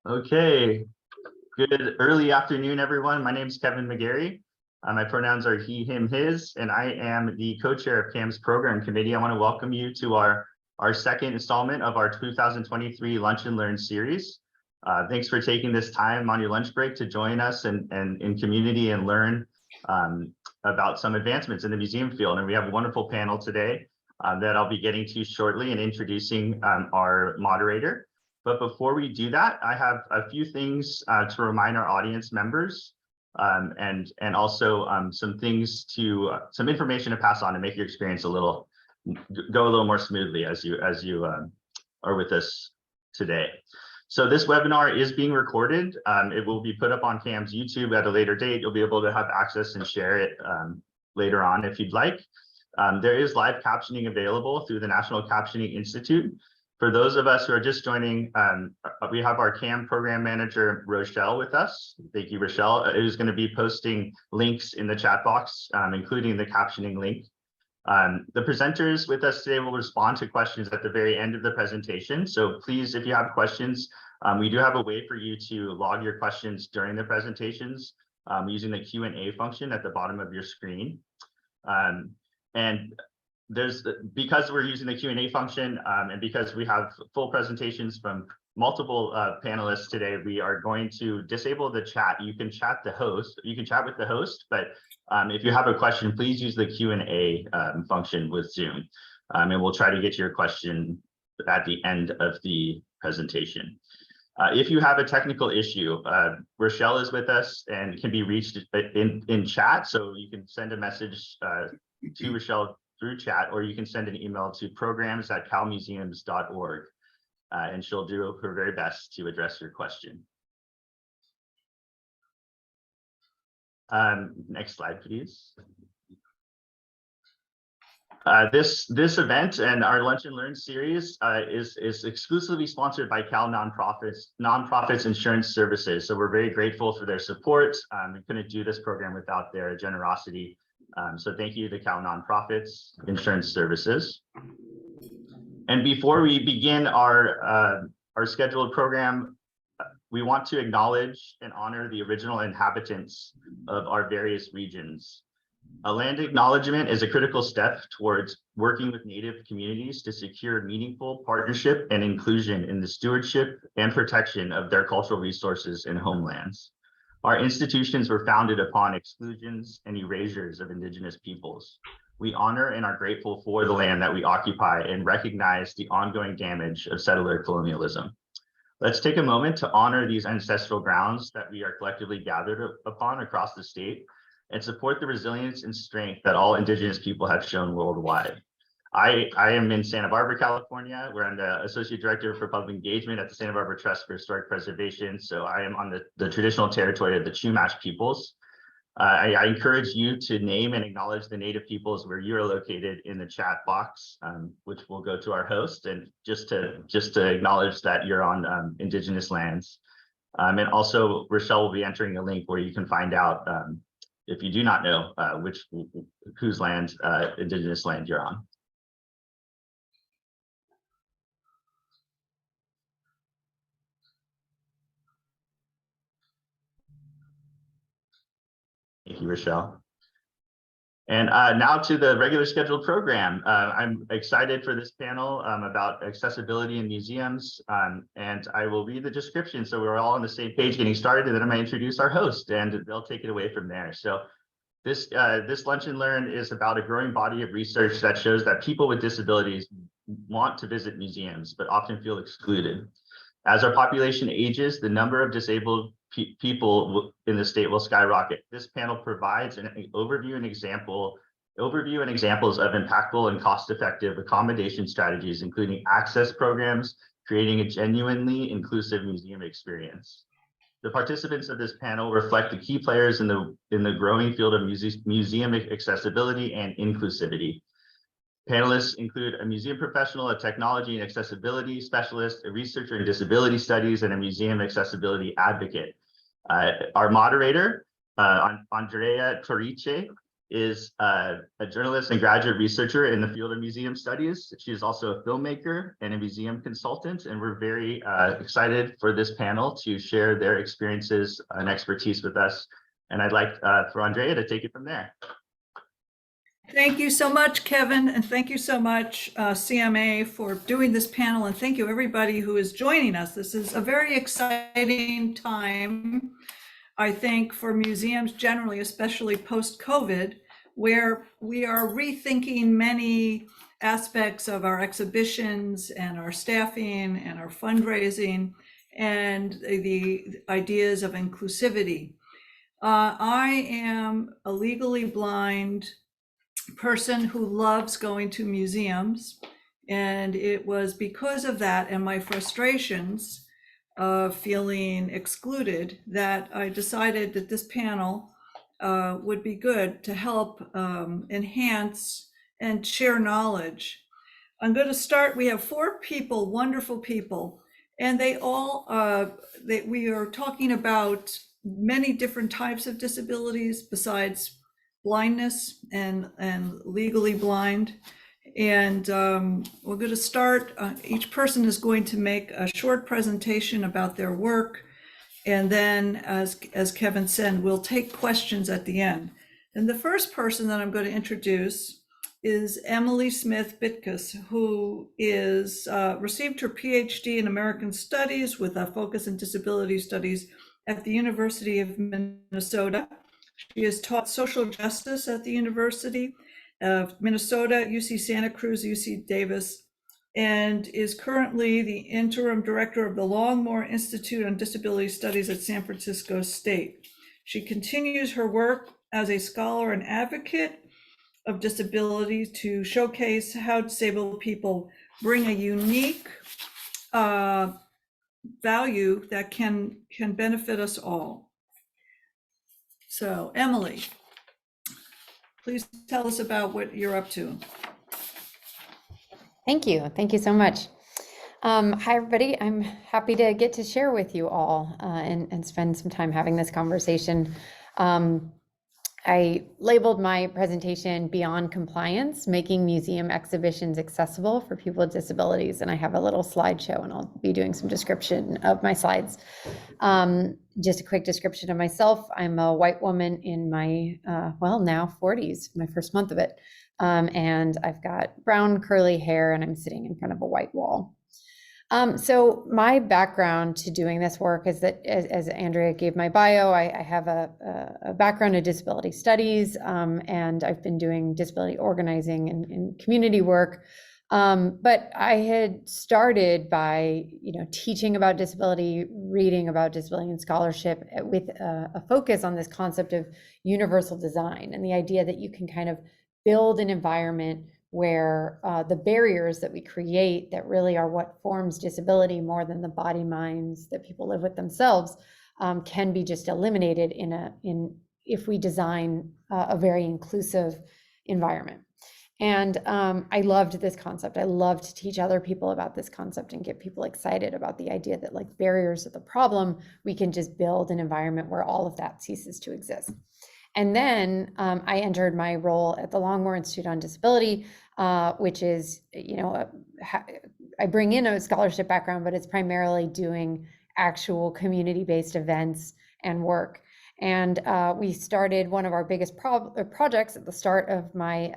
Okay, good early afternoon, everyone. My name is Kevin McGarry. My pronouns are he, him, his, and I am the co-chair of CAM's program committee. I want to welcome you to our second installment of our 2023 Lunch and Learn series. Thanks for taking this time on your lunch break to join us and in community and learn about some advancements in the museum field. And we have a wonderful panel today that I'll be getting to shortly and introducing our moderator. But before we do that, I have a few things to remind our audience members and also some information to pass on to make your experience go a little more smoothly as you are with us today. So this webinar is being recorded. It will be put up on CAM's YouTube at a later date. You'll be able to have access and share it later on if you'd like. There is live captioning available through the National Captioning Institute. For those of us who are just joining, we have our CAM program manager, Rochelle, with us. Thank you, Rochelle, who's going to be posting links in the chat box, including the captioning link. The presenters with us today will respond to questions at the very end of the presentation. So please, if you have questions, we do have a way for you to log your questions during the presentations using the Q&A function at the bottom of your screen. Because we're using the Q&A function and because we have full presentations from multiple panelists today, we are going to disable the chat. You can chat with the host, but if you have a question, please use the Q&A function with Zoom. And we'll try to get to your question at the end of the presentation. If you have a technical issue, Rochelle is with us and can be reached in chat. So you can send a message to Rochelle through chat, or you can send an email to programs@calmuseums.org, and she'll do her very best to address your question. Next slide, please. This event and our Lunch and Learn series is exclusively sponsored by Cal Nonprofits Insurance Services. So we're very grateful for their support. We couldn't do this program without their generosity. So thank you to Cal Nonprofits Insurance Services. And before we begin our scheduled program, we want to acknowledge and honor the original inhabitants of our various regions. A land acknowledgement is a critical step towards working with Native communities to secure meaningful partnership and inclusion in the stewardship and protection of their cultural resources and homelands. Our institutions were founded upon exclusions and erasures of Indigenous peoples. We honor and are grateful for the land that we occupy and recognize the ongoing damage of settler colonialism. Let's take a moment to honor these ancestral grounds that we are collectively gathered upon across the state and support the resilience and strength that all Indigenous people have shown worldwide. I am in Santa Barbara, California, where I'm the Associate Director for Public Engagement at the Santa Barbara Trust for Historic Preservation. So I am on the traditional territory of the Chumash peoples. I encourage you to name and acknowledge the Native peoples where you are located in the chat box, which will go to our host, and just to acknowledge that you're on Indigenous lands. And also, Rochelle will be entering a link where you can find out if you do not know whose land, Indigenous land you're on. Thank you, Rochelle. And now to the regular scheduled program. I'm excited for this panel about accessibility in museums, and I will read the description so we're all on the same page getting started, and then I'm going to introduce our host, and they'll take it away from there. So this Lunch and Learn is about a growing body of research that shows that people with disabilities want to visit museums, but often feel excluded. As our population ages, the number of disabled people in the state will skyrocket. This panel provides an overview and examples of impactful and cost-effective accommodation strategies, including access programs, creating a genuinely inclusive museum experience. The participants of this panel reflect the key players in the growing field of museum accessibility and inclusivity. Panelists include a museum professional, a technology and accessibility specialist, a researcher in disability studies, and a museum accessibility advocate. Our moderator, Andrea Torice, is a journalist and graduate researcher in the field of museum studies. She is also a filmmaker and a museum consultant, and we're very excited for this panel to share their experiences and expertise with us. And I'd like for Andrea to take it from there. Thank you so much, Kevin, and thank you so much, CMA, for doing this panel, and thank you everybody who is joining us. This is a very exciting time, I think, for museums generally, especially post-COVID, where we are rethinking many aspects of our exhibitions and our staffing and our fundraising and the ideas of inclusivity. I am a legally blind person who loves going to museums, and it was because of that and my frustrations of feeling excluded that I decided that this panel would be good to help enhance and share knowledge. I'm going to start. We have 4 people, wonderful people, and they all we are talking about many different types of disabilities besides blindness and legally blind. And we're going to start, each person is going to make a short presentation about their work. And then, as Kevin said, we'll take questions at the end. And the first person that I'm going to introduce is Emily Smith Bitkus, who is received her PhD in American Studies with a focus in disability studies at the University of Minnesota. She has taught social justice at the University of Minnesota, UC Santa Cruz, UC Davis, and is currently the interim director of the Longmore Institute on Disability Studies at San Francisco State. She continues her work as a scholar and advocate of disability to showcase how disabled people bring a unique value that can benefit us all. So, Emily, please tell us about what you're up to. Thank you. Thank you so much. Hi, everybody. I'm happy to get to share with you all and spend some time having this conversation. I labeled my presentation Beyond Compliance, Making Museum Exhibitions Accessible for People with Disabilities. And I have a little slideshow, and I'll be doing some description of my slides. Just a quick description of myself. I'm a white woman in my, now 40s, my first month of it. And I've got brown curly hair, and I'm sitting in front of a white wall. So my background to doing this work is that, as Andrea gave my bio, I have a background in disability studies, and I've been doing disability organizing and community work. But I had started by, teaching about disability, reading about disability and scholarship with a focus on this concept of universal design and the idea that you can kind of build an environment where the barriers that we create that really are what forms disability more than the body minds that people live with themselves can be just eliminated if we design a very inclusive environment. And I loved this concept. I loved to teach other people about this concept and get people excited about the idea that, like, barriers are the problem. We can just build an environment where all of that ceases to exist. And then I entered my role at the Longmore Institute on Disability, which is, I bring in a scholarship background, but it's primarily doing actual community-based events and work. And we started one of our biggest projects at the start of my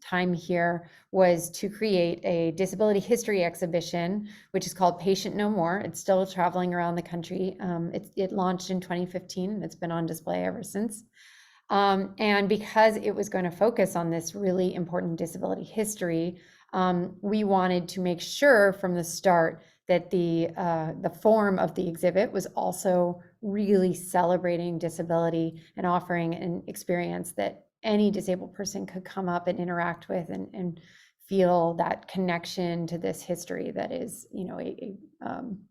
time here was to create a disability history exhibition, which is called Patient No More. It's still traveling around the country. It launched in 2015, and it's been on display ever since. And because it was going to focus on this really important disability history, we wanted to make sure from the start that the form of the exhibit was also really celebrating disability and offering an experience that any disabled person could come up and interact with and feel that connection to this history that is,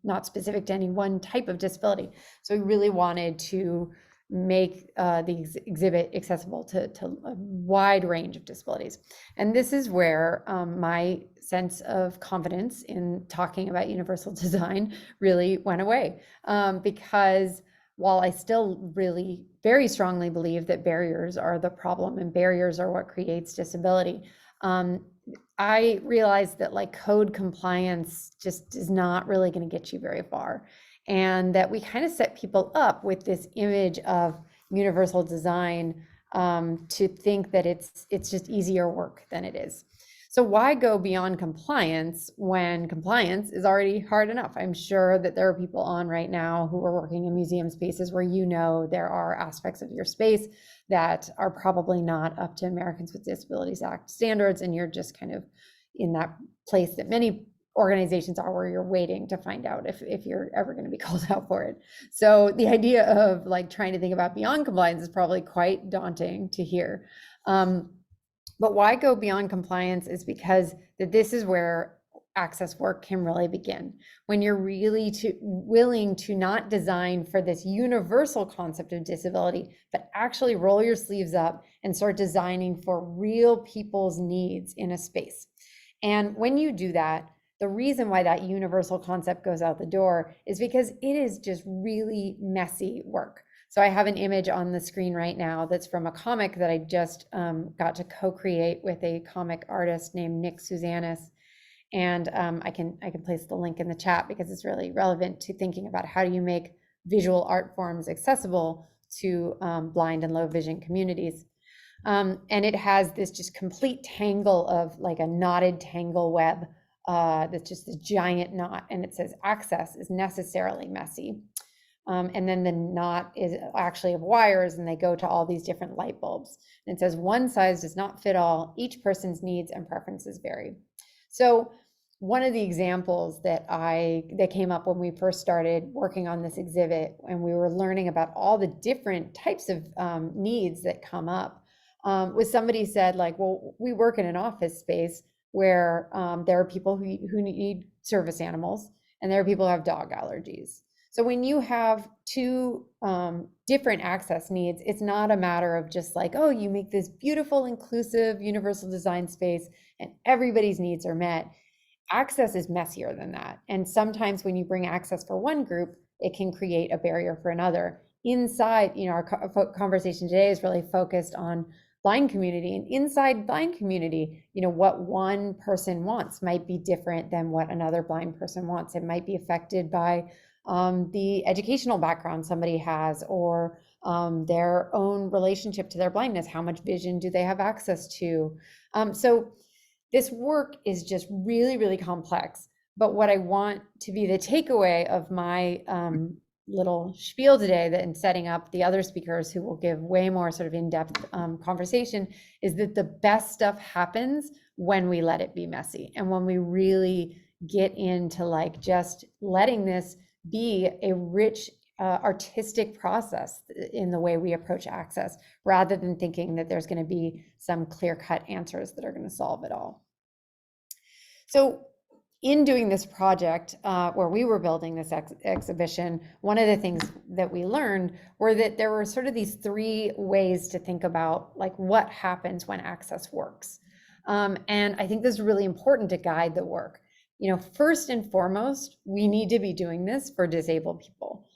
not specific to any one type of disability. So we really wanted to make the exhibit accessible to a wide range of disabilities. And this is where my sense of confidence in talking about universal design really went away, because while I still really very strongly believe that barriers are the problem and barriers are what creates disability, I realized that like code compliance just is not really going to get you very far. And that we kind of set people up with this image of universal design to think that it's just easier work than it is. So why go beyond compliance when compliance is already hard enough? I'm sure that there are people on right now who are working in museum spaces where you know there are aspects of your space that are probably not up to Americans with Disabilities Act standards, and you're just kind of in that place that many organizations are, where you're waiting to find out if you're ever going to be called out for it. So the idea of like trying to think about beyond compliance is probably quite daunting to hear. But why go beyond compliance is because this is where access work can really begin. When you're really willing to not design for this universal concept of disability, but actually roll your sleeves up and start designing for real people's needs in a space. And when you do that, the reason why that universal concept goes out the door is because it is just really messy work. So I have an image on the screen right now that's from a comic that I just got to co-create with a comic artist named Nick Susanis. And I can place the link in the chat because it's really relevant to thinking about how do you make visual art forms accessible to blind and low vision communities. And it has this just complete tangle of like a knotted tangle web that's just a giant knot, and it says access is necessarily messy. And then the knot is actually of wires, and they go to all these different light bulbs. And it says one size does not fit all. Each person's needs and preferences vary. So one of the examples that came up when we first started working on this exhibit, and we were learning about all the different types of needs that come up, was somebody said like, well, we work in an office space where there are people who need service animals, and there are people who have dog allergies. So when you have two different access needs, it's not a matter of just like, oh, you make this beautiful, inclusive, universal design space and everybody's needs are met. Access is messier than that. And sometimes when you bring access for one group, it can create a barrier for another. Inside, our conversation today is really focused on blind community, and inside blind community, what one person wants might be different than what another blind person wants. It might be affected by the educational background somebody has, or their own relationship to their blindness. How much vision do they have access to? So this work is just really, really complex. But what I want to be the takeaway of my little spiel today, that in setting up the other speakers who will give way more sort of in-depth conversation, is that the best stuff happens when we let it be messy, and when we really get into like just letting this be a rich artistic process in the way we approach access, rather than thinking that there's going to be some clear-cut answers that are going to solve it all. So in doing this project, where we were building this exhibition, one of the things that we learned were that there were sort of these three ways to think about like what happens when access works. And I think this is really important to guide the work. First and foremost, we need to be doing this for disabled people.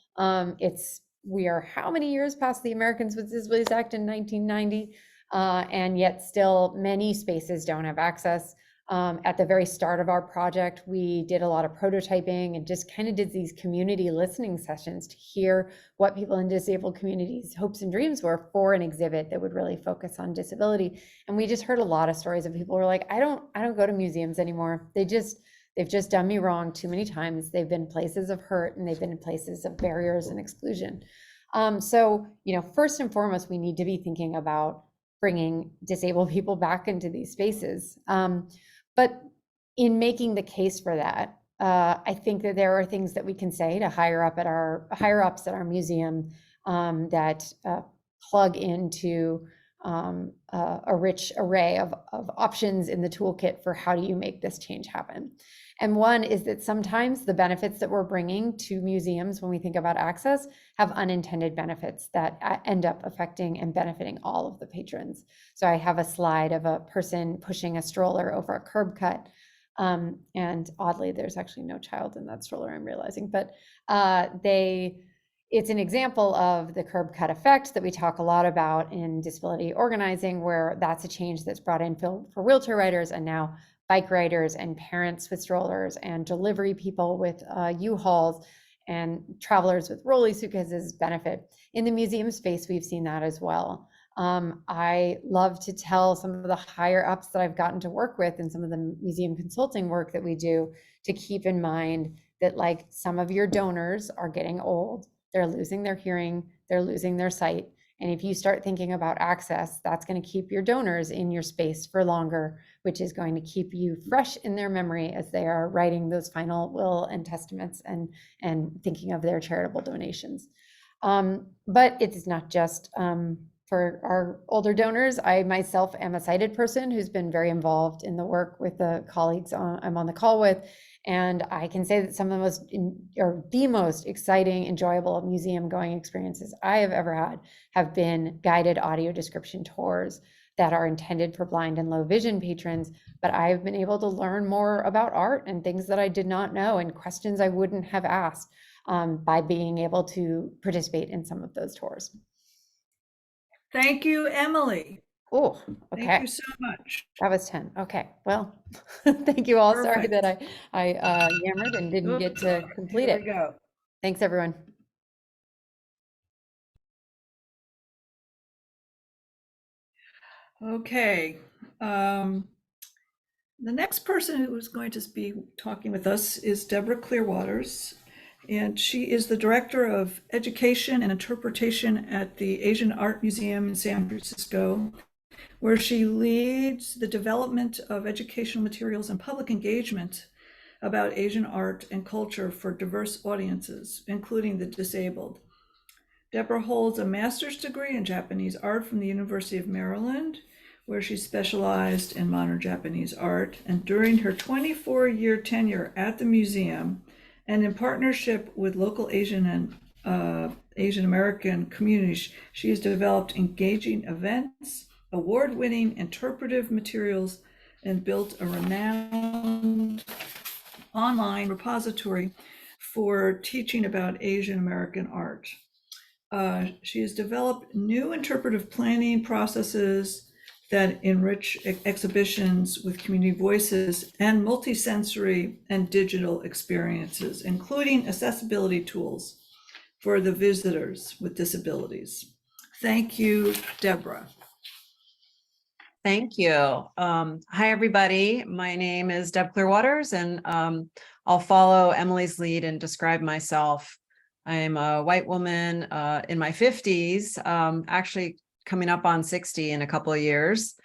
We are how many years past the Americans with Disabilities Act in 1990, and yet still many spaces don't have access. At the very start of our project, we did a lot of prototyping and just kind of did these community listening sessions to hear what people in disabled communities' hopes and dreams were for an exhibit that would really focus on disability. And we just heard a lot of stories of people who were like, I don't go to museums anymore. They've just done me wrong too many times. They've been places of hurt, and they've been places of barriers and exclusion. So, first and foremost, we need to be thinking about bringing disabled people back into these spaces. But in making the case for that, I think that there are things that we can say to higher ups at our museum that plug into a rich array of options in the toolkit for how do you make this change happen. And one is that sometimes the benefits that we're bringing to museums when we think about access have unintended benefits that end up affecting and benefiting all of the patrons. So I have a slide of a person pushing a stroller over a curb cut. And oddly, there's actually no child in that stroller, I'm realizing, but it's an example of the curb cut effect that we talk a lot about in disability organizing, where that's a change that's brought in for wheelchair riders and now bike riders and parents with strollers and delivery people with U-Hauls and travelers with rolly suitcases benefit. In the museum space, we've seen that as well. I love to tell some of the higher ups that I've gotten to work with and some of the museum consulting work that we do to keep in mind that, like, some of your donors are getting old, they're losing their hearing, they're losing their sight. And if you start thinking about access, that's going to keep your donors in your space for longer, which is going to keep you fresh in their memory as they are writing those final will and testaments and thinking of their charitable donations. But it's not just for our older donors. I myself am a sighted person who's been very involved in the work with the colleagues I'm on the call with. And I can say that some of the most exciting, enjoyable museum going experiences I have ever had have been guided audio description tours that are intended for blind and low vision patrons. But I've been able to learn more about art and things that I did not know and questions I wouldn't have asked by being able to participate in some of those tours. Thank you, Emily. Oh, okay. Thank you so much. That was 10. Okay, well, thank you all. Sorry Perfect. that I yammered and didn't get to complete Here it. we go. Thanks, everyone. Okay. The next person who is going to be talking with us is Deborah Clearwaters, and she is the Director of Education and Interpretation at the Asian Art Museum in San Francisco, where she leads the development of educational materials and public engagement about Asian art and culture for diverse audiences, including the disabled. Deborah holds a master's degree in Japanese art from the University of Maryland, where she specialized in modern Japanese art. And during her 24-year tenure at the museum, and in partnership with local Asian and Asian American communities, she has developed engaging events, award-winning interpretive materials, and built a renowned online repository for teaching about Asian American art. She has developed new interpretive planning processes that enrich exhibitions with community voices and multisensory and digital experiences, including accessibility tools for the visitors with disabilities. Thank you, Deborah. Thank you. Hi, everybody. My name is Deb Clearwaters, and I'll follow Emily's lead and describe myself. I'm a white woman in my 50s, actually coming up on 60 in a couple of years.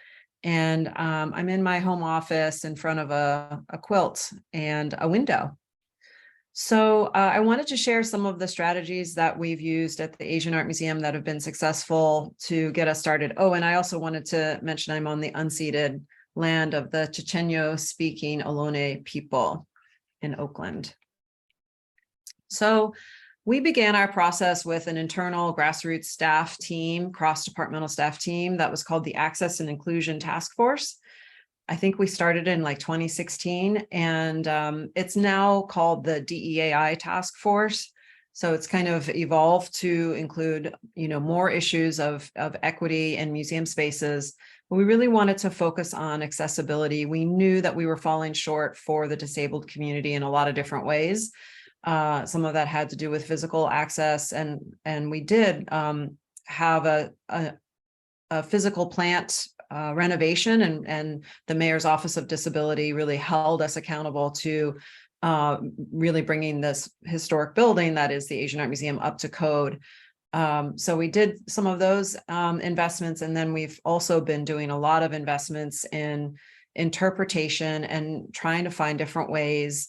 And I'm in my home office in front of a quilt and a window. So I wanted to share some of the strategies that we've used at the Asian Art Museum that have been successful to get us started. Oh, and I also wanted to mention I'm on the unceded land of the Chochenyo speaking Ohlone people in Oakland. So we began our process with an internal grassroots staff team, cross-departmental staff team that was called the Access and Inclusion Task Force. I think we started in like 2016, and it's now called the DEAI Task Force. So it's kind of evolved to include, more issues of equity and museum spaces. But we really wanted to focus on accessibility. We knew that we were falling short for the disabled community in a lot of different ways. Some of that had to do with physical access, and we did have a physical plant renovation, and the Mayor's Office of Disability really held us accountable to really bringing this historic building that is the Asian Art Museum up to code. So we did some of those investments, and then we've also been doing a lot of investments in interpretation and trying to find different ways.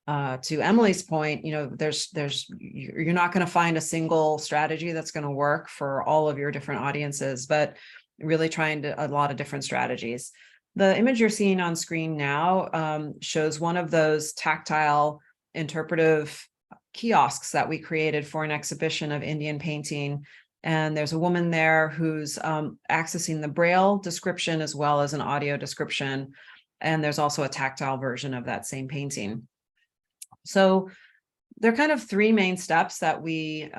To Emily's point, you're not going to find a single strategy that's going to work for all of your different audiences, but really trying a lot of different strategies. The image you're seeing on screen now shows one of those tactile interpretive kiosks that we created for an exhibition of Indian painting. And there's a woman there who's accessing the Braille description as well as an audio description. And there's also a tactile version of that same painting. So there are kind of three main steps that we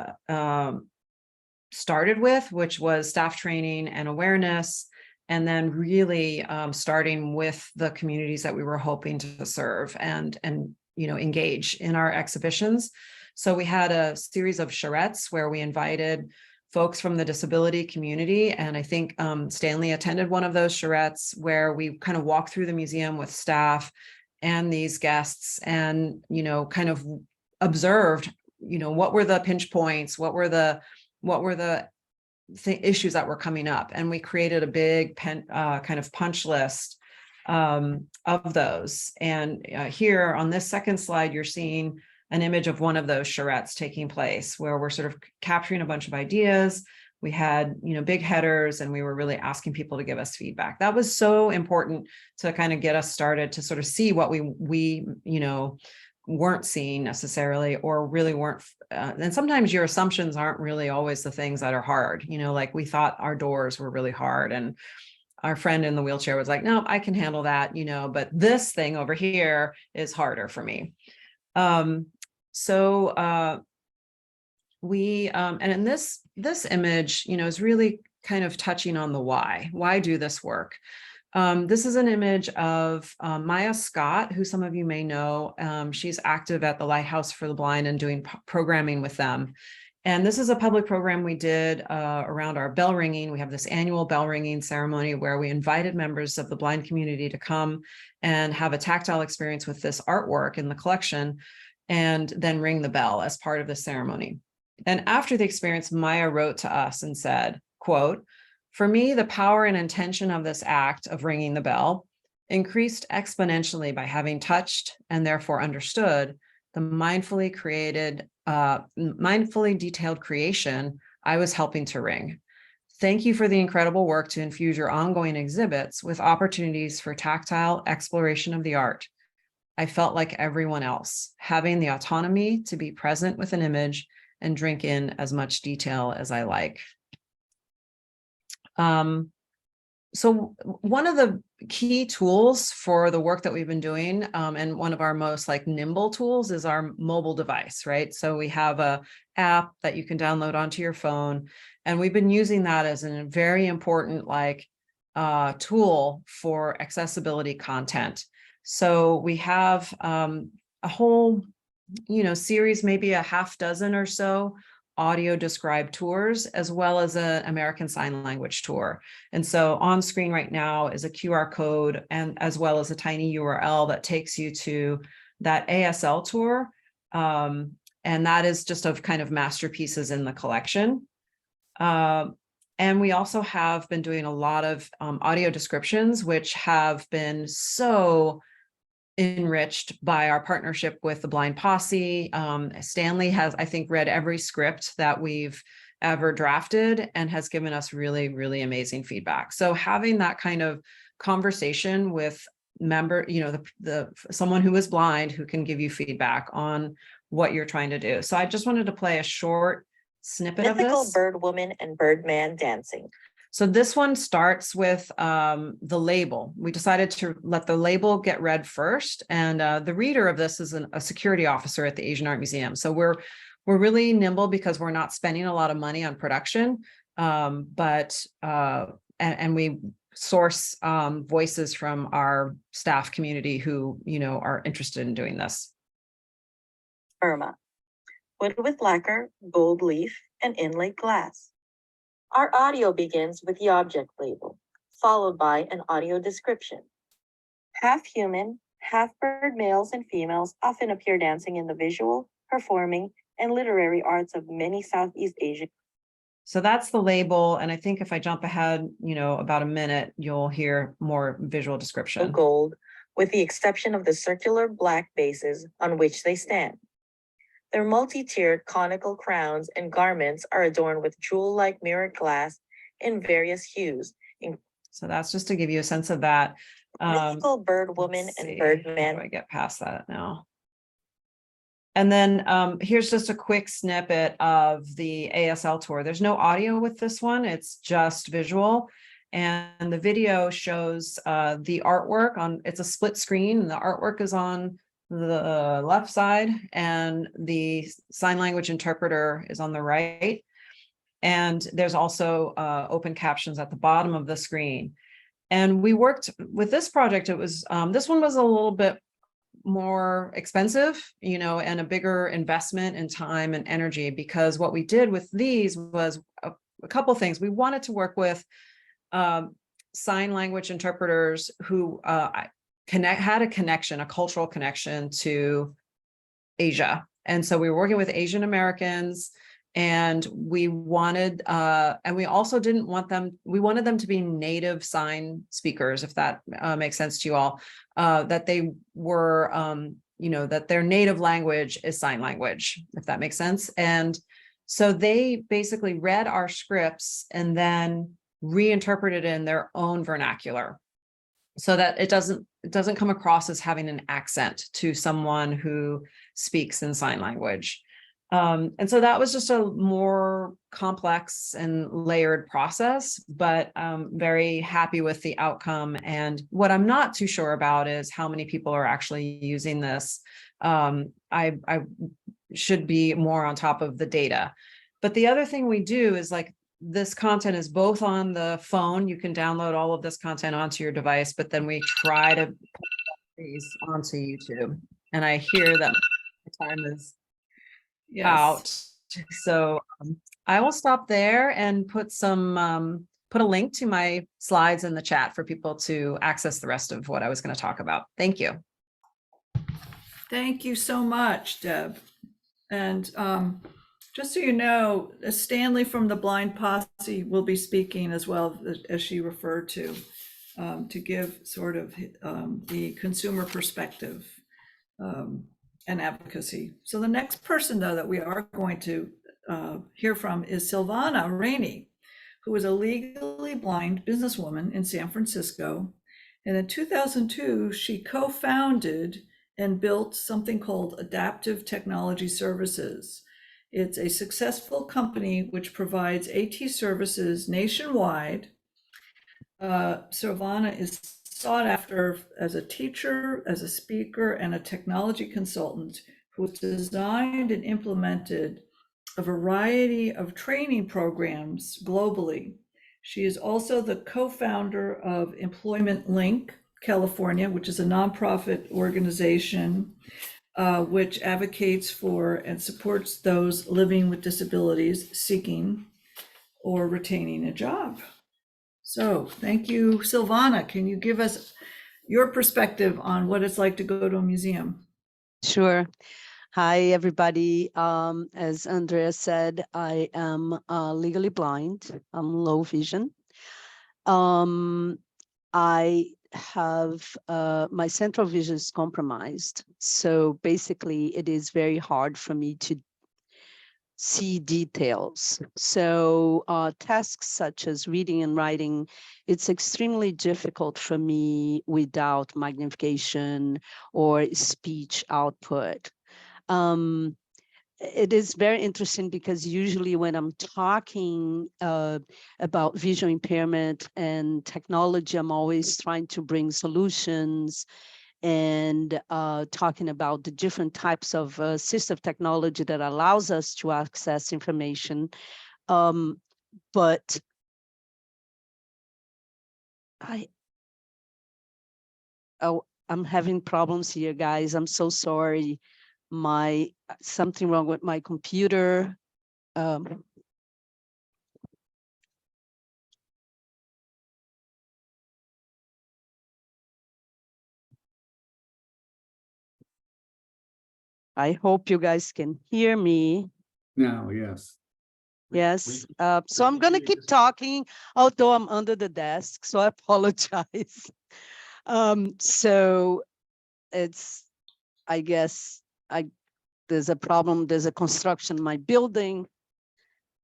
started with, which was staff training and awareness, and then really starting with the communities that we were hoping to serve and engage in our exhibitions. So we had a series of charrettes where we invited folks from the disability community, and I think Stanley attended one of those charrettes where we kind of walked through the museum with staff and these guests, and kind of observed what were the pinch points, what were the issues that were coming up, and we created a big kind of punch list of those. And here on this second slide, you're seeing an image of one of those charrettes taking place, where we're sort of capturing a bunch of ideas. We had big headers, and we were really asking people to give us feedback. That was so important to kind of get us started to sort of see what we weren't seeing necessarily, or really weren't. And sometimes your assumptions aren't really always the things that are hard. Like we thought our doors were really hard, and our friend in the wheelchair was like, no, I can handle that, but this thing over here is harder for me. And in this image, is really kind of touching on the why. Why do this work? This is an image of Maya Scott, who some of you may know. She's active at the Lighthouse for the Blind and doing programming with them. And this is a public program we did around our bell ringing. We have this annual bell ringing ceremony where we invited members of the blind community to come and have a tactile experience with this artwork in the collection, and then ring the bell as part of the ceremony. And after the experience, Maya wrote to us and said, quote, "For me, the power and intention of this act of ringing the bell increased exponentially by having touched and therefore understood the mindfully detailed creation I was helping to ring. Thank you for the incredible work to infuse your ongoing exhibits with opportunities for tactile exploration of the art. I felt like everyone else, having the autonomy to be present with an image and drink in as much detail as I like." So one of the key tools for the work that we've been doing, and one of our most nimble tools, is our mobile device, right? So we have a app that you can download onto your phone, and we've been using that as a very important tool for accessibility content. So we have a whole series, maybe a half dozen or so audio described tours, as well as an American Sign Language tour. And so on screen right now is a QR code, and as well as a tiny URL that takes you to that ASL tour. And that is just of kind of masterpieces in the collection. And we also have been doing a lot of audio descriptions, which have been so enriched by our partnership with the Blind Posse. Stanley has, I think, read every script that we've ever drafted and has given us really, really amazing feedback. So having that kind of conversation with someone who is blind, who can give you feedback on what you're trying to do. So I just wanted to play a short snippet of this. Mythical bird woman and bird man dancing. So this one starts with the label. We decided to let the label get read first, and the reader of this is a security officer at the Asian Art Museum. So we're really nimble because we're not spending a lot of money on production, and we source voices from our staff community who are interested in doing this. Irma. Wood with lacquer, gold leaf, and inlaid glass. Our audio begins with the object label, followed by an audio description. Half human, half bird males and females often appear dancing in the visual, performing, and literary arts of many Southeast Asian. So that's the label. And I think if I jump ahead, about a minute, you'll hear more visual description. Gold, with the exception of the circular black bases on which they stand. Their multi-tiered conical crowns and garments are adorned with jewel-like mirrored glass in various hues. So that's just to give you a sense of that. Mythical bird woman and bird man. How do I get past that now? And then here's just a quick snippet of the ASL tour. There's no audio with this one. It's just visual. And the video shows the artwork it's a split screen, and the artwork is on the left side, and the sign language interpreter is on the right. And there's also open captions at the bottom of the screen. And we worked with this project. It was this one was a little bit more expensive, and a bigger investment in time and energy, because what we did with these was a couple things. We wanted to work with sign language interpreters who had a cultural connection to Asia. And so we were working with Asian Americans, and we wanted, and we also didn't want them, we wanted them to be native sign speakers, if that makes sense to you all, that they were, that their native language is sign language, if that makes sense. And so they basically read our scripts and then reinterpreted in their own vernacular, so that it doesn't come across as having an accent to someone who speaks in sign language. And so that was just a more complex and layered process, but very happy with the outcome. And what I'm not too sure about is how many people are actually using this. I should be more on top of the data. But the other thing we do is, like, this content is both on the phone. You can download all of this content onto your device, but then we try to put these onto YouTube. And I hear that my time is out. So I will stop there and put a link to my slides in the chat for people to access the rest of what I was going to talk about. Thank you. Thank you so much, Deb. And just so you know, Stanley from the Blind Posse will be speaking as well, as she referred to give sort of the consumer perspective and advocacy. So the next person, though, that we are going to hear from is Silvana Rainey, who is a legally blind businesswoman in San Francisco. And in 2002, she co-founded and built something called Adaptive Technology Services. It's a successful company which provides AT services nationwide. Silvana is sought after as a teacher, as a speaker, and a technology consultant who has designed and implemented a variety of training programs globally. She is also the co-founder of Employment Link California, which is a nonprofit organization which advocates for and supports those living with disabilities seeking or retaining a job. So thank you, Silvana. Can you give us your perspective on what it's like to go to a museum? Sure. Hi, everybody. As Andrea said, I am legally blind. I'm low vision. I have my central vision is compromised. So basically, it is very hard for me to see details. So tasks such as reading and writing, it's extremely difficult for me without magnification or speech output. It is very interesting because usually when I'm talking about visual impairment and technology, I'm always trying to bring solutions and talking about the different types of assistive technology that allows us to access information. But I'm having problems here, guys. I'm so sorry. Something wrong with my computer. I hope you guys can hear me. Now, yes. Yes. So I'm going to keep talking, although I'm under the desk, so I apologize. So it's, I guess, there's a problem. There's a construction in my building.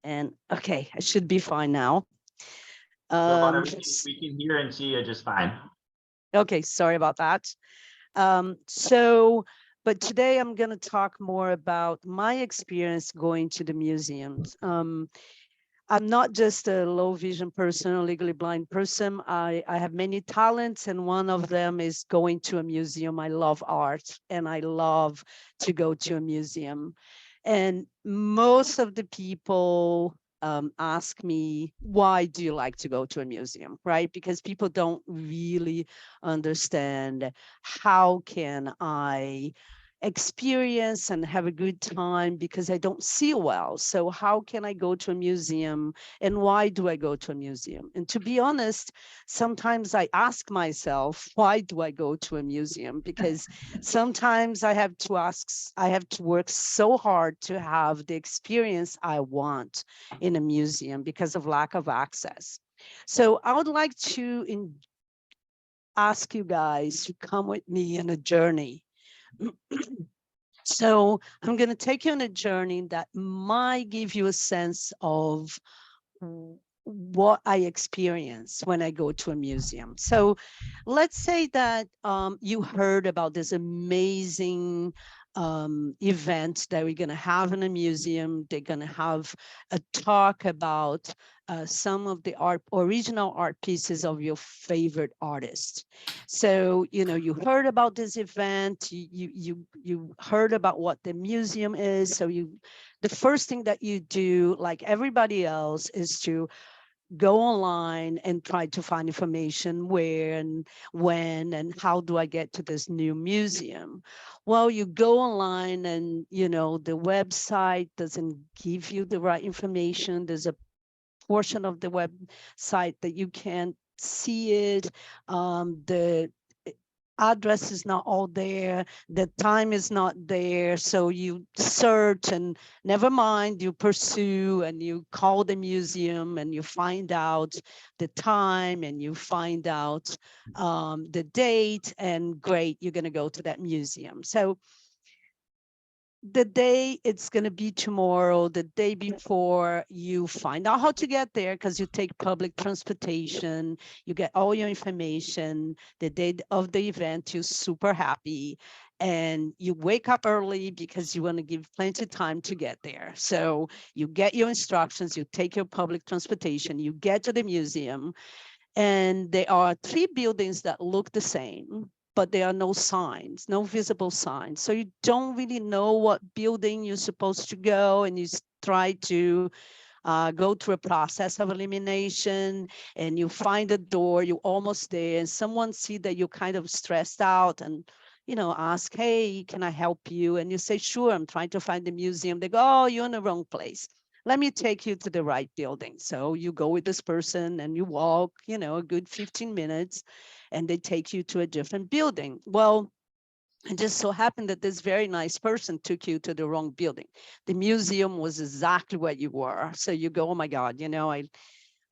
And okay, I should be fine now. We can hear and see you just fine. Okay, sorry about that. But today I'm going to talk more about my experience going to the museums. I'm not just a low vision person or legally blind person. I have many talents, and one of them is going to a museum. I love art, and I love to go to a museum. And most of the people ask me, why do you like to go to a museum, right? Because people don't really understand how can I experience and have a good time because I don't see well. So how can I go to a museum, and why do I go to a museum? And to be honest, sometimes I ask myself, why do I go to a museum? Because sometimes I have to work so hard to have the experience I want in a museum because of lack of access. So I would like to ask you guys to come with me on a journey. So I'm going to take you on a journey that might give you a sense of what I experience when I go to a museum. So let's say that you heard about this amazing event that we're going to have in a museum. They're going to have a talk about some of the original art pieces of your favorite artist. So, you heard about this event, you heard about what the museum is. So the first thing that you do, like everybody else, is to go online and try to find information where and when and how do I get to this new museum. Well, you go online and the website doesn't give you the right information. There's a portion of the website that you can't see it. The address is not all there, the time is not there, so you search and never mind, you pursue and you call the museum and you find out the time and you find out the date, and great, you're going to go to that museum. So the day it's going to be tomorrow, the day before, you find out how to get there because you take public transportation, you get all your information. The day of the event, you're super happy and you wake up early because you want to give plenty of time to get there. So you get your instructions, you take your public transportation, you get to the museum, and there are 3 buildings that look the same, but there are no signs, no visible signs. So you don't really know what building you're supposed to go, and you try to go through a process of elimination, and you find a door, you're almost there, and someone see that you're kind of stressed out and ask, hey, can I help you? And you say, sure, I'm trying to find the museum. They go, oh, you're in the wrong place. Let me take you to the right building. So you go with this person and you walk, a good 15 minutes, and they take you to a different building. Well, it just so happened that this very nice person took you to the wrong building. The museum was exactly where you were. So you go, oh my God,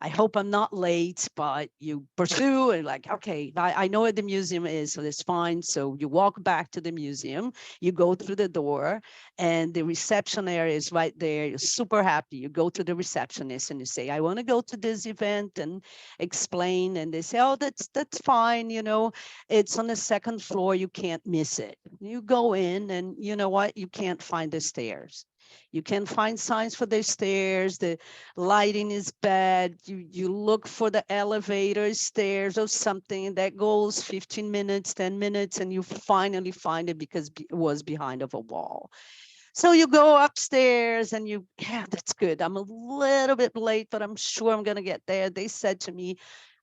I hope I'm not late, but you pursue and like, okay, I know where the museum is, so that's fine. So you walk back to the museum, you go through the door, and the reception area is right there. You're super happy. You go to the receptionist and you say, I want to go to this event, and explain. And they say, oh, that's fine. It's on the 2nd floor. You can't miss it. You go in, and you know what? You can't find the stairs. You can't find signs for the stairs. The lighting is bad. You look for the elevator, stairs, or something that goes 15 minutes, 10 minutes, and you finally find it because it was behind of a wall. So you go upstairs and yeah, that's good. I'm a little bit late, but I'm sure I'm going to get there. They said to me,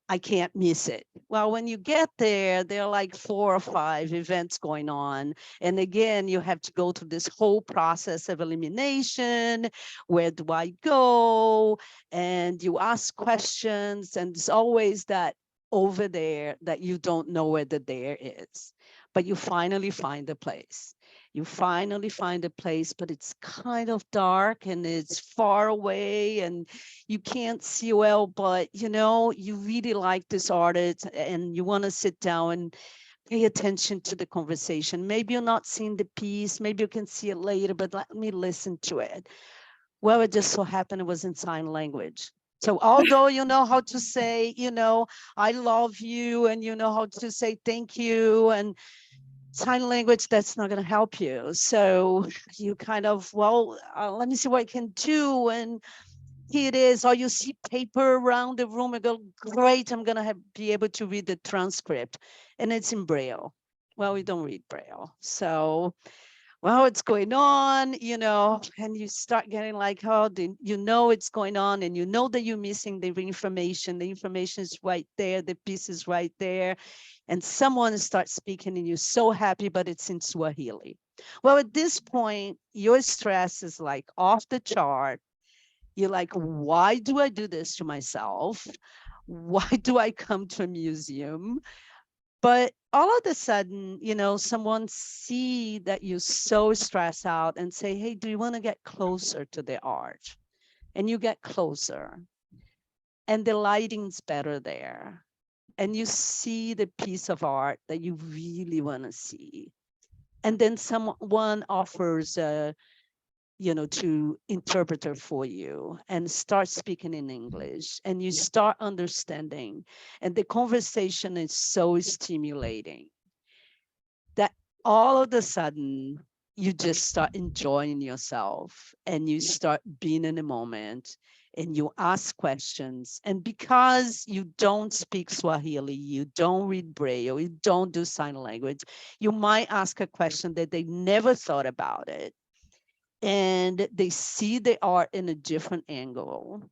I can't miss it. Well, when you get there, there are like 4 or 5 events going on. And again, you have to go through this whole process of elimination. Where do I go? And you ask questions, and it's always that over there that you don't know where the there is. But you finally find the place. You finally find a place, but it's kind of dark and it's far away and you can't see well, but you really like this artist and you want to sit down and pay attention to the conversation. Maybe you're not seeing the piece, maybe you can see it later, but let me listen to it. Well, it just so happened it was in sign language. So although you know how to say, I love you, and you know how to say thank you, and sign language, that's not going to help you. So you kind of, well, let me see what I can do. And here it is, or you see paper around the room and go, great, I'm gonna be able to read the transcript, and it's in Braille. Well, we don't read Braille, so well, what's going on, you know, and you start getting like, oh, you know it's going on, and you know that you're missing the information. The information is right there, the piece is right there, and someone starts speaking, and you're so happy, but it's in Swahili. Well, at this point, your stress is like off the chart. You're like, why do I do this to myself? Why do I come to a museum? But all of a sudden, you know, someone see that you're so stressed out and say, hey, do you want to get closer to the art? And you get closer, and the lighting's better there. And you see the piece of art that you really want to see. And then someone offers you know, to interpreter for you and start speaking in English, and you start understanding, and the conversation is so stimulating that all of a sudden you just start enjoying yourself, and you start being in the moment, and you ask questions. And because you don't speak Swahili, you don't read Braille, you don't do sign language, you might ask a question that they never thought about it, and they see the art in a different angle,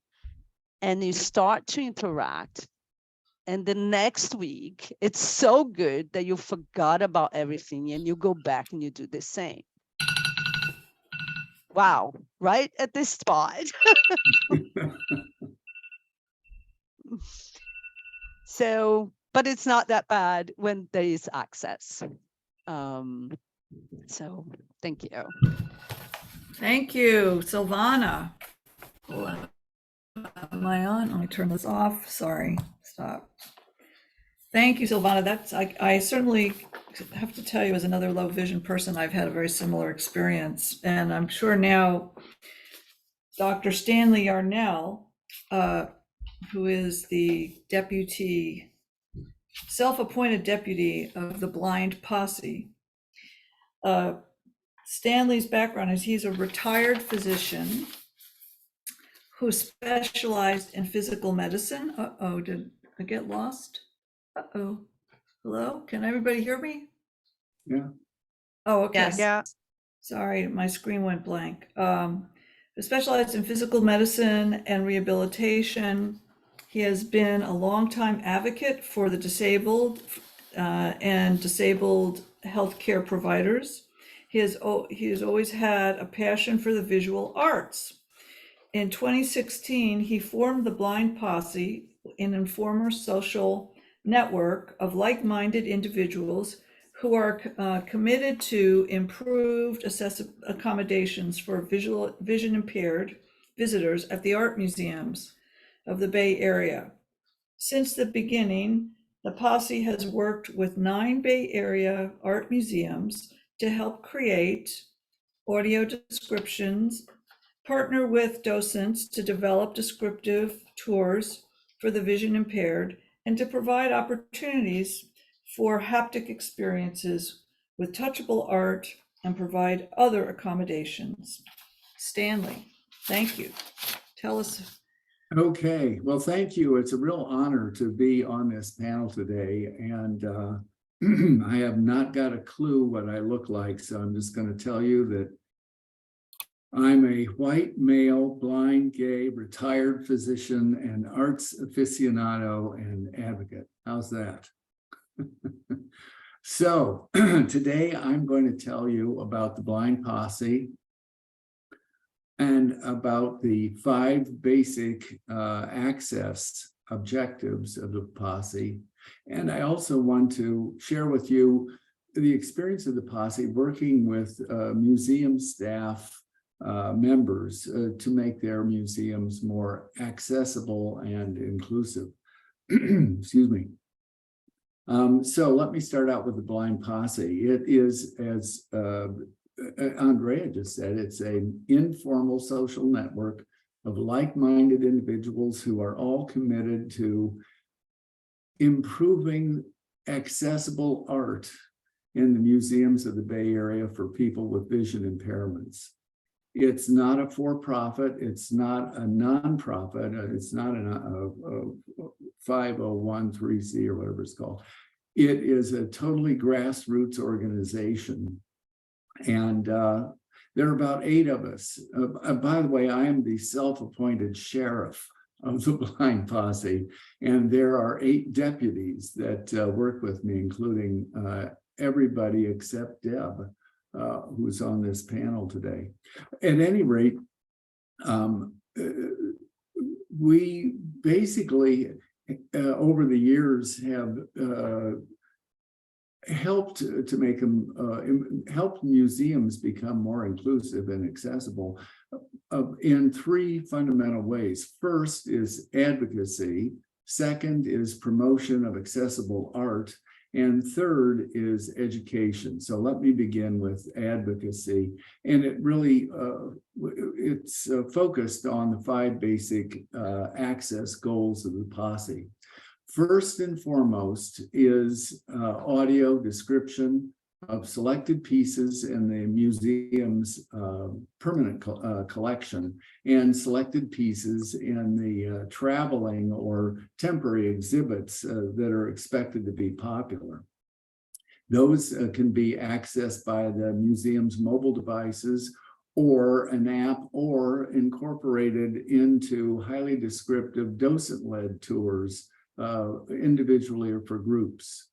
and you start to interact. And the next week, it's so good that you forgot about everything, and you go back and you do the same. Wow, right at this spot. So, but it's not that bad when there is access. So thank you. Thank you, Silvana. Hold on. Am I on? Let me turn this off. Sorry, stop. Thank you, Silvana. That's, I certainly have to tell you, as another low vision person, I've had a very similar experience. And I'm sure now Dr. Stanley Yarnell, who is the deputy, self-appointed deputy of the Blind Posse. Stanley's background is he's a retired physician who specialized in physical medicine. Uh-oh, did I get lost? Uh-oh. Hello, can everybody hear me? Yeah. Oh, okay. Yes. Yeah. Sorry, my screen went blank. Specialized in physical medicine and rehabilitation. He has been a longtime advocate for the disabled and disabled healthcare providers. He has always had a passion for the visual arts. In 2016, he formed the Blind Posse, an informal social network of like-minded individuals who are committed to improved accommodations for vision impaired visitors at the art museums of the Bay Area. Since the beginning, the Posse has worked with 9 Bay Area art museums to help create audio descriptions, partner with docents to develop descriptive tours for the vision impaired, and to provide opportunities for haptic experiences with touchable art and provide other accommodations. Stanley, thank you. Tell us. Okay, well, thank you. It's a real honor to be on this panel today, and I have not got a clue what I look like, so I'm just going to tell you that I'm a white male, blind, gay, retired physician and arts aficionado and advocate. How's that? So today I'm going to tell you about the Blind Posse and about the 5 basic access objectives of the Posse. And I also want to share with you the experience of the Posse working with museum staff members to make their museums more accessible and inclusive. Excuse me. So let me start out with the Blind Posse. It is, as Andrea just said, it's an informal social network of like-minded individuals who are all committed to improving accessible art in the museums of the Bay Area for people with vision impairments. It's not a for-profit. It's not a nonprofit. It's not a 501(c) or whatever it's called. It is a totally grassroots organization. And there are about 8 of us. By the way, I am the self-appointed sheriff of the Blind Posse, and there are 8 deputies that work with me, including everybody except Deb, who's on this panel today. At any rate, we basically over the years have helped to make them help museums become more inclusive and accessible in 3 fundamental ways. First is advocacy, second is promotion of accessible art, and third is education. So let me begin with advocacy, and it really it's focused on the 5 basic access goals of the posse. First and foremost is audio description of selected pieces in the museum's permanent collection and selected pieces in the traveling or temporary exhibits that are expected to be popular. Those can be accessed by the museum's mobile devices or an app, or incorporated into highly descriptive docent-led tours, individually or for groups.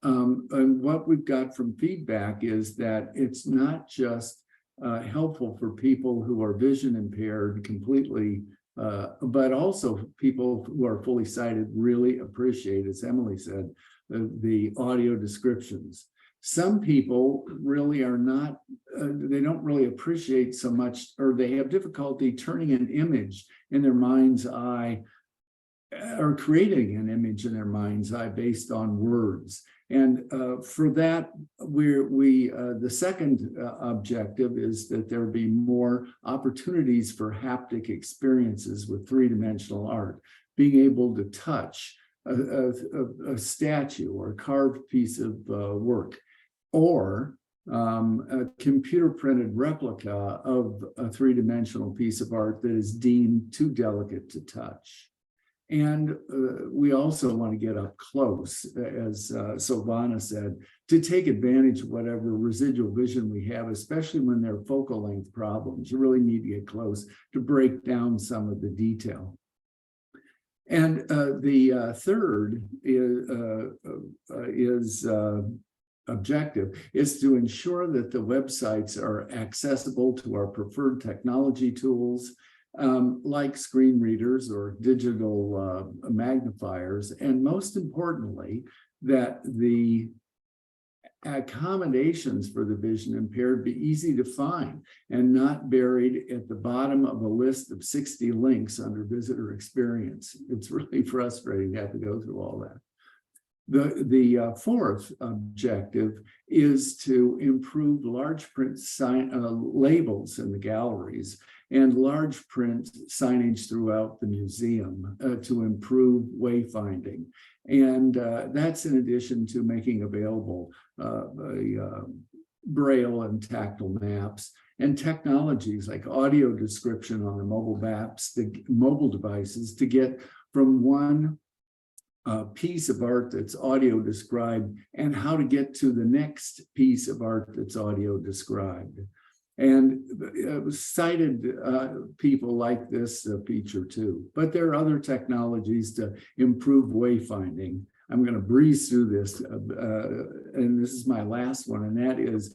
And what we've got from feedback is that it's not just helpful for people who are vision impaired completely, but also people who are fully sighted really appreciate, as Emily said, the audio descriptions. Some people really are not, they don't really appreciate so much, or they have difficulty turning an image in their mind's eye, or creating an image in their mind's eye based on words. And for that, the second objective is that there be more opportunities for haptic experiences with 3-dimensional art, being able to touch a statue or a carved piece of work, or a computer printed replica of a 3-dimensional piece of art that is deemed too delicate to touch. And we also want to get up close, as Silvana said, to take advantage of whatever residual vision we have, especially when they're focal length problems. You really need to get close to break down some of the detail. And the third objective is to ensure that the websites are accessible to our preferred technology tools, like screen readers or digital magnifiers, and most importantly, that the accommodations for the vision impaired be easy to find and not buried at the bottom of a list of 60 links under visitor experience. It's really frustrating to have to go through all that. The fourth objective is to improve large print labels in the galleries and large print signage throughout the museum to improve wayfinding. And that's in addition to making available braille and tactile maps and technologies like audio description on the mobile maps, the mobile devices, to get from one piece of art that's audio described and how to get to the next piece of art that's audio described. And sighted people like this feature too, but there are other technologies to improve wayfinding. I'm going to breeze through this, and this is my last one, and that is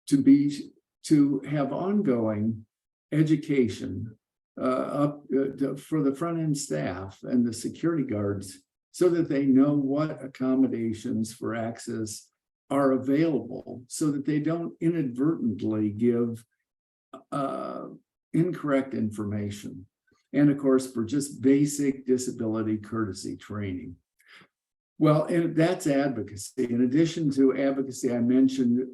to have ongoing education for the front end staff and the security guards, so that they know what accommodations for access are available, so that they don't inadvertently give incorrect information. And of course, for just basic disability courtesy training. Well, and that's advocacy. In addition to advocacy, I mentioned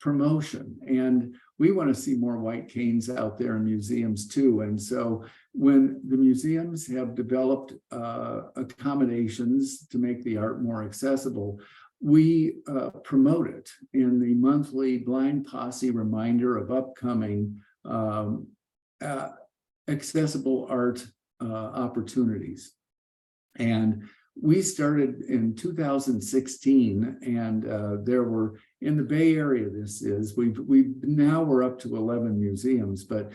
promotion, and we want to see more white canes out there in museums too. And so when the museums have developed accommodations to make the art more accessible, we promote it in the monthly Blind Posse reminder of upcoming accessible art opportunities. And we started in 2016, and there were, in the Bay Area, we're up to 11 museums, but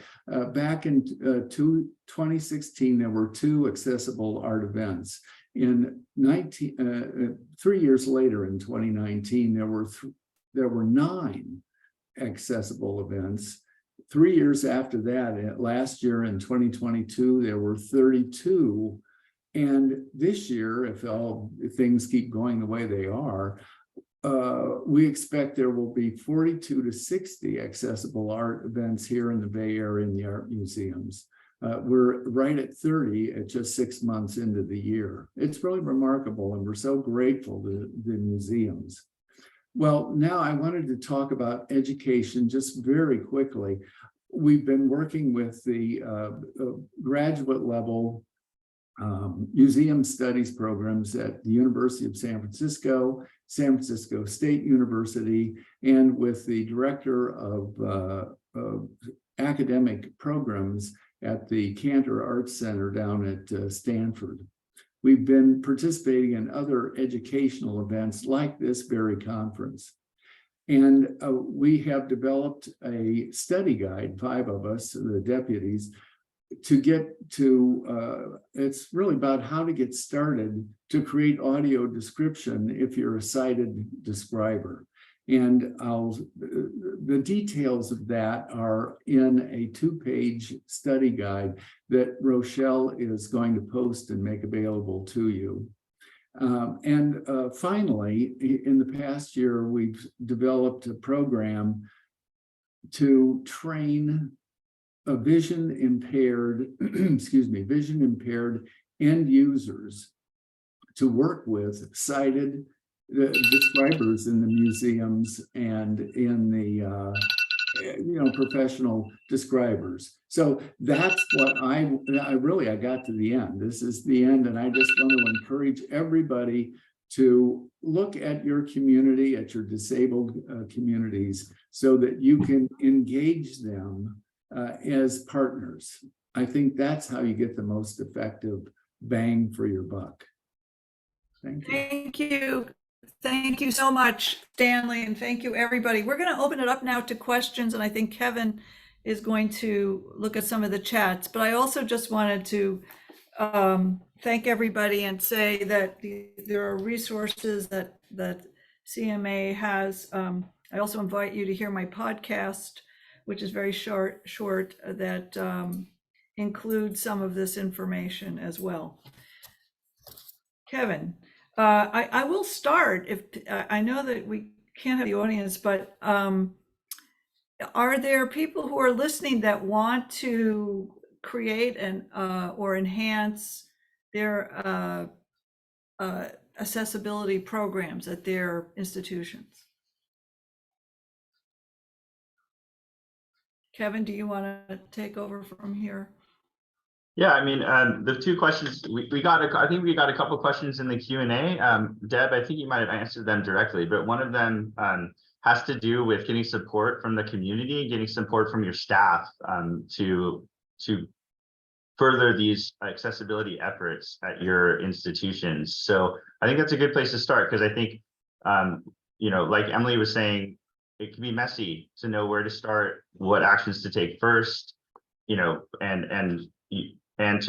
back in 2016, there were 2 accessible art events. In 3 years later, in 2019, there were 9 accessible events. 3 years after that, last year in 2022, there were 32. And this year, if things keep going the way they are, we expect there will be 42 to 60 accessible art events here in the Bay Area in the art museums. We're right at 30 at just 6 months into the year. It's really remarkable, and we're so grateful to the museums. Well, now I wanted to talk about education just very quickly. We've been working with the graduate level museum studies programs at the University of San Francisco State University, and with the director of academic programs at the Cantor Arts Center down at Stanford. We've been participating in other educational events like this very conference. And we have developed a study guide, 5 of us, the deputies, to get to, it's really about how to get started to create audio description if you're a sighted describer. And the details of that are in a 2-page study guide that Rochelle is going to post and make available to you. Finally, in the past year, we've developed a program to train a vision impaired end users to work with sighted describers in the museums and in the professional describers. So that's what I got to the end. This is the end, and I just want to encourage everybody to look at your community, at your disabled communities, so that you can engage them as partners. I think that's how you get the most effective bang for your buck. Thank you. Thank you. Thank you so much, Stanley, and thank you, everybody. We're going to open it up now to questions, and I think Kevin is going to look at some of the chats. But I also just wanted to thank everybody and say that there are resources that CMA has. I also invite you to hear my podcast, which is very short, that includes some of this information as well. Kevin, I will start. If I know that we can't have the audience, but are there people who are listening that want to create or enhance their accessibility programs at their institutions? Kevin, do you want to take over from here? Yeah, I mean, the 2 questions we got, I think we got a couple questions in the Q&A. Deb, I think you might have answered them directly, but one of them has to do with getting support from the community, getting support from your staff to further these accessibility efforts at your institutions. So I think that's a good place to start, because I think, like Emily was saying, it can be messy to know where to start, what actions to take first, and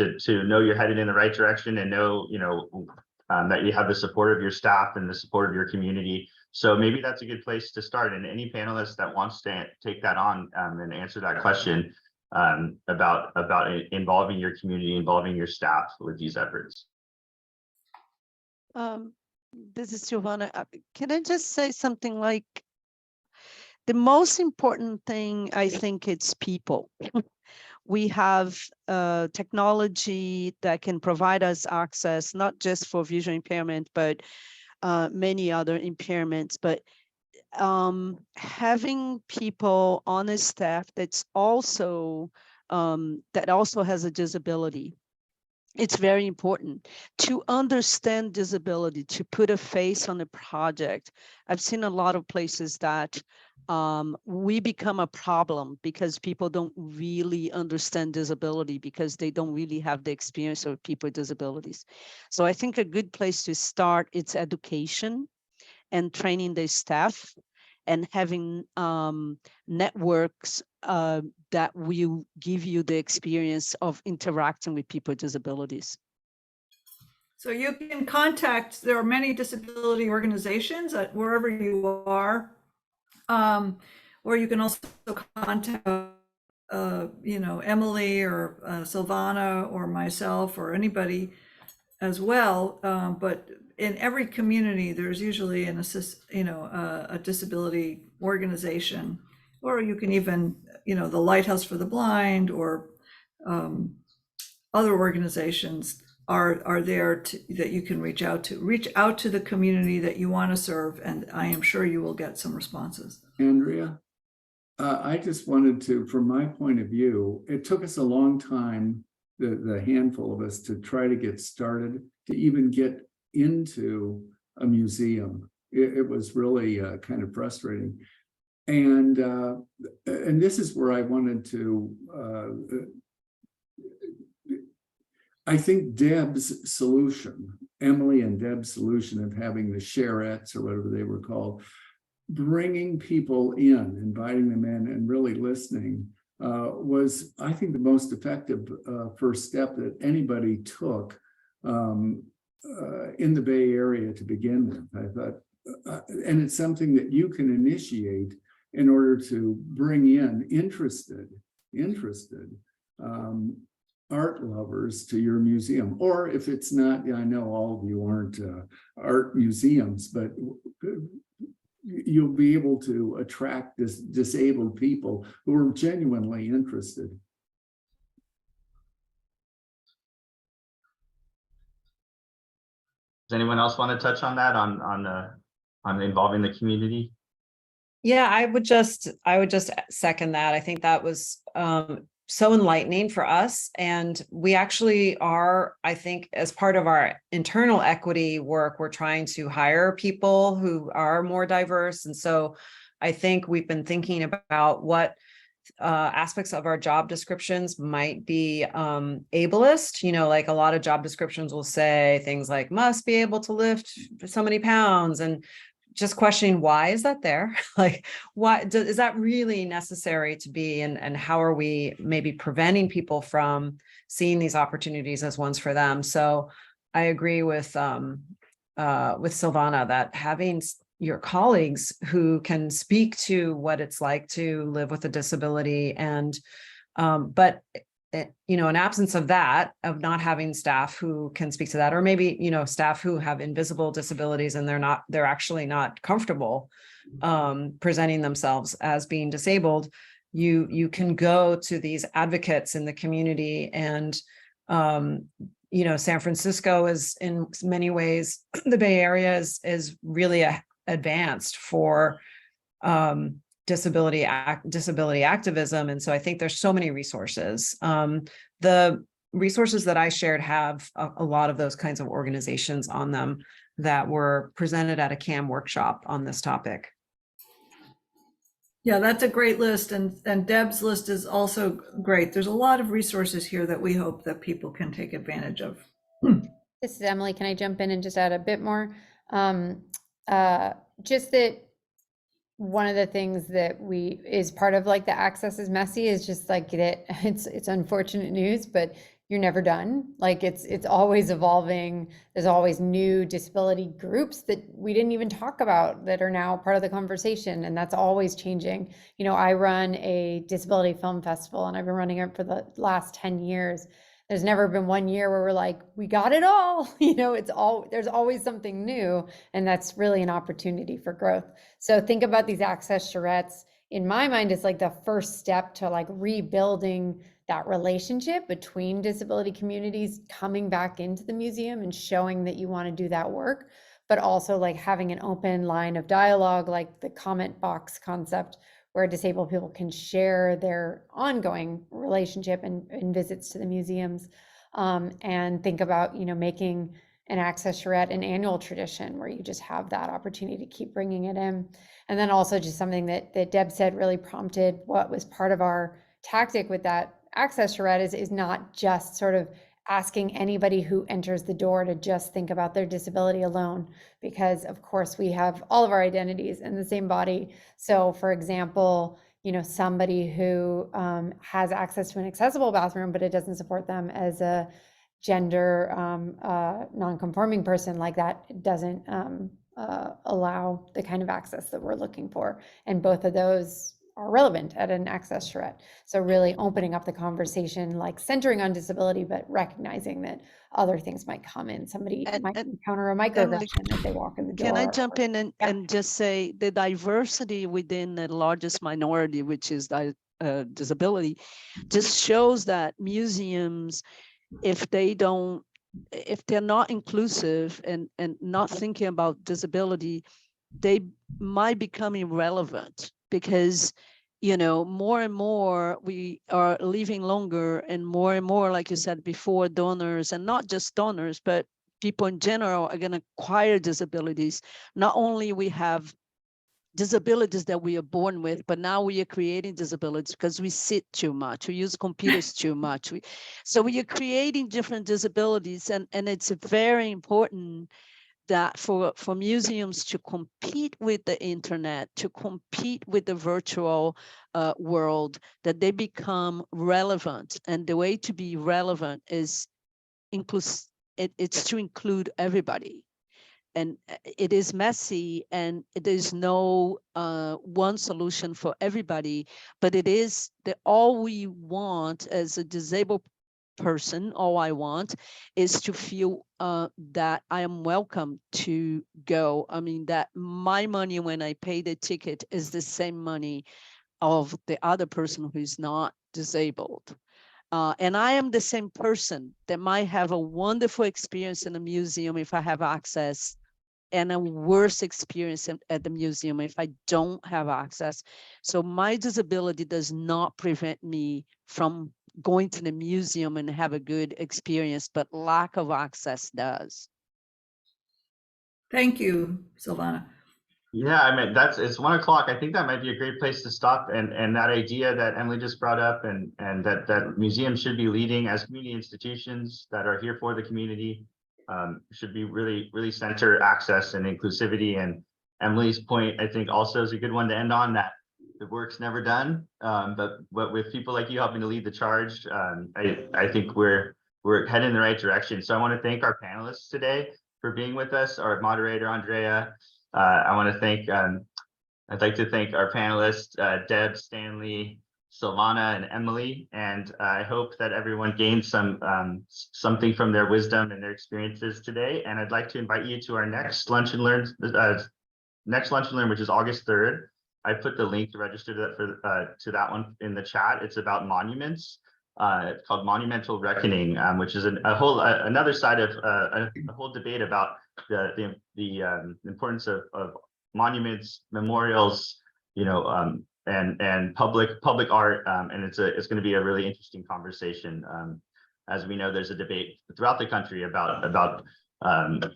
to know you're headed in the right direction, and know, that you have the support of your staff and the support of your community. So maybe that's a good place to start. And any panelist that wants to take that on and answer that question about involving your community, involving your staff with these efforts. This is Giovanna. Can I just say something like, the most important thing, I think, it's people. We have technology that can provide us access, not just for visual impairment, but many other impairments. But having people on a staff that also has a disability, it's very important to understand disability, to put a face on a project. I've seen a lot of places that we become a problem because people don't really understand disability because they don't really have the experience of people with disabilities. So I think a good place to start is education and training the staff and having networks that will give you the experience of interacting with people with disabilities. So you can contact, there are many disability organizations at wherever you are. Or you can also contact, Emily or Silvana or myself or anybody as well. But in every community, there's usually a disability organization, or you can even, the Lighthouse for the Blind or other organizations are there that you can reach out to the community that you want to serve, and I am sure you will get some responses. Andrea, I just wanted to, from my point of view, it took us a long time, the handful of us, to try to get started, to even get into a museum. It was really kind of frustrating. And this is where I wanted to, I think Deb's solution, Emily and Deb's solution of having the sharettes or whatever they were called, bringing people in, inviting them in and really listening was, I think, the most effective first step that anybody took in the Bay Area to begin with. I thought, and it's something that you can initiate in order to bring in interested art lovers to your museum. Or if it's not, I know all of you aren't art museums, but you'll be able to attract disabled people who are genuinely interested. Does anyone else want to touch on that, on involving the community? Yeah, I would just second that. I think that was so enlightening for us. And we actually are, I think, as part of our internal equity work, we're trying to hire people who are more diverse. And so I think we've been thinking about what aspects of our job descriptions might be ableist. Like a lot of job descriptions will say things like must be able to lift so many pounds, and just questioning, why is that there? Like, why is that really necessary to be? And how are we maybe preventing people from seeing these opportunities as ones for them? So I agree with Silvana that having your colleagues who can speak to what it's like to live with a disability, and but in absence of that, of not having staff who can speak to that, or maybe staff who have invisible disabilities and they're actually not comfortable presenting themselves as being disabled, you can go to these advocates in the community. And San Francisco is, in many ways, the Bay Area is really advanced for disability activism. And so I think there's so many resources. The resources that I shared have a lot of those kinds of organizations on them that were presented at a CAM workshop on this topic. Yeah, that's a great list. And Deb's list is also great. There's a lot of resources here that we hope that people can take advantage of. This is Emily. Can I jump in and just add a bit more? Just that one of the things that is part of like the access is messy is just like that it's unfortunate news, but you're never done. Like it's always evolving. There's always new disability groups that we didn't even talk about that are now part of the conversation, and that's always changing. I run a disability film festival, and I've been running it for the last 10 years. There's never been one year where we're like, we got it all. There's always something new, and that's really an opportunity for growth. So think about these access charrettes. In my mind, it's like the first step to like rebuilding that relationship between disability communities, coming back into the museum and showing that you want to do that work, but also like having an open line of dialogue, like the comment box concept, where disabled people can share their ongoing relationship and visits to the museums. and think about, making an access charrette an annual tradition where you just have that opportunity to keep bringing it in. And then also just something that Deb said really prompted what was part of our tactic with that access charrette is not just sort of asking anybody who enters the door to just think about their disability alone, because of course we have all of our identities in the same body. So for example, somebody who has access to an accessible bathroom, but it doesn't support them as a gender non-conforming person, like that doesn't allow the kind of access that we're looking for. And both of those are relevant at an access charrette. So really opening up the conversation, like centering on disability, but recognizing that other things might come in. Somebody might encounter a microaggression as they walk in the door. Can I jump in Yeah. and just say the diversity within the largest minority, which is disability, just shows that museums, if they're not inclusive and not thinking about disability, they might become irrelevant, because more and more we are living longer, and more, like you said before, donors, and not just donors, but people in general are going to acquire disabilities. Not only we have disabilities that we are born with, but now we are creating disabilities because we sit too much, we use computers too much. So we are creating different disabilities, and it's very important that for museums to compete with the internet, to compete with the virtual world, that they become relevant. And the way to be relevant is it's to include everybody. And it is messy, and there's no one solution for everybody, but it is that all we want as a disabled person, all I want is to feel that I am welcome to go. I mean, that my money when I pay the ticket is the same money of the other person who's not disabled. And I am the same person that might have a wonderful experience in a museum if I have access, and a worse experience at the museum if I don't have access. So my disability does not prevent me from going to the museum and have a good experience, but lack of access does. Thank you, Silvana. Yeah, I mean, it's 1 o'clock. I think that might be a great place to stop. And that idea that Emily just brought up, and that museums should be leading as community institutions that are here for the community, should be really center access and inclusivity. And Emily's point, I think, also is a good one to end on, that the work's never done. But with people like you helping to lead the charge, I think we're heading in the right direction. So I want to thank our panelists today for being with us, our moderator, Andrea. I want to thank, I'd like to thank our panelists, Deb, Stanley, Silvana, and Emily. And I hope that everyone gained something from their wisdom and their experiences today. And I'd like to invite you to our next Lunch and Learn, which is August 3rd. I put the link to register to that one in the chat. It's about monuments. It's called Monumental Reckoning, which is another side of a whole debate about the importance of monuments, memorials, and public art, and it's going to be a really interesting conversation. As we know, there's a debate throughout the country about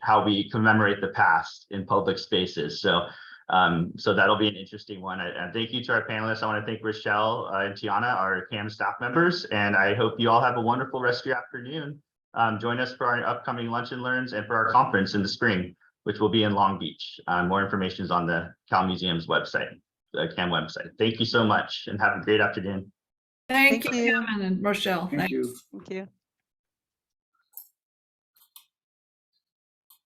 how we commemorate the past in public spaces. So that'll be an interesting one. And thank you to our panelists. I want to thank Rochelle and Tiana, our CAM staff members, and I hope you all have a wonderful rest of your afternoon. Join us for our upcoming Lunch and Learns and for our conference in the spring, which will be in Long Beach. More information is on the Cal Museum's website, the CAM website. Thank you so much, and have a great afternoon. Thank Thank you, you. Kevin and Rochelle. Thank you. Thank you.